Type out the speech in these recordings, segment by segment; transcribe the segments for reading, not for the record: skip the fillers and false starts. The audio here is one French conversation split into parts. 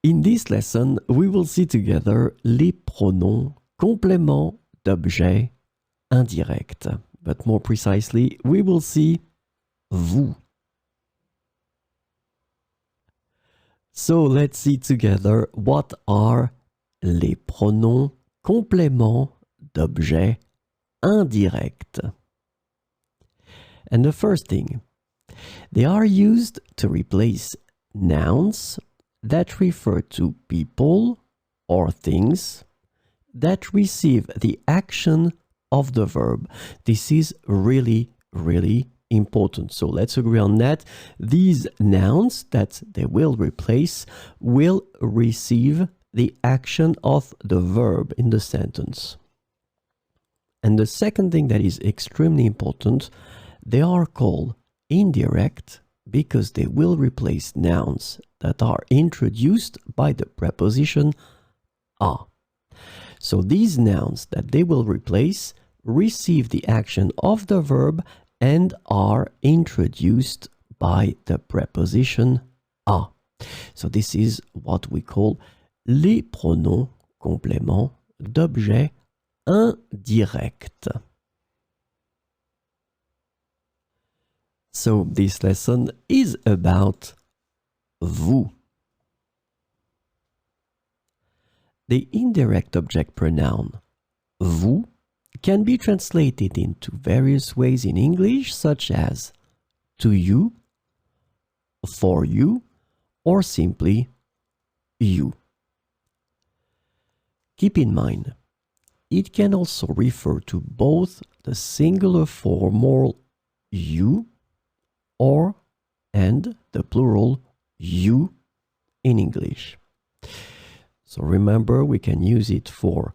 In this lesson, we will see together les pronoms compléments d'objet indirect. But more precisely, we will see vous. So let's see together what are les pronoms compléments d'objet indirect. And the first thing, they are used to replace nouns that refer to people or things that receive the action of the verb. This is really, really important. So let's agree on that. These nouns that they will replace will receive the action of the verb in the sentence. And the second thing that is extremely important, they are called indirect because they will replace nouns that are introduced by the preposition a. So these nouns that they will replace receive the action of the verb and are introduced by the preposition a. So this is what we call les pronoms compléments d'objet indirect. So this lesson is about vous. The indirect object pronoun vous can be translated into various ways in English, such as to you, for you, or simply you. Keep in mind, it can also refer to both the singular formal you and the plural you in English. So remember, we can use it for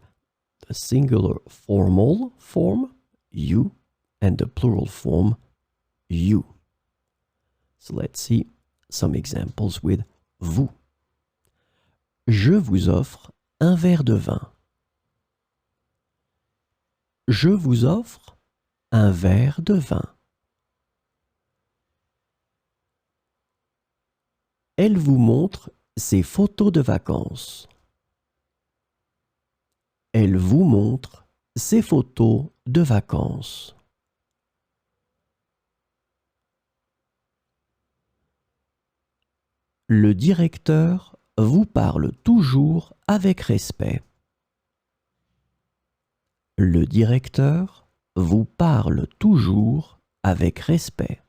the singular formal form, you, and the plural form, you. So let's see some examples with vous. Je vous offre un verre de vin. Je vous offre un verre de vin. Elle vous montre ses photos de vacances. Elle vous montre ses photos de vacances. Le directeur vous parle toujours avec respect. Le directeur vous parle toujours avec respect.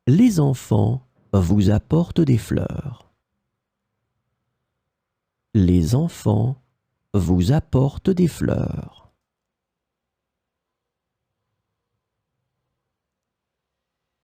Les enfants vous apportent des fleurs. Les enfants vous apportent des fleurs.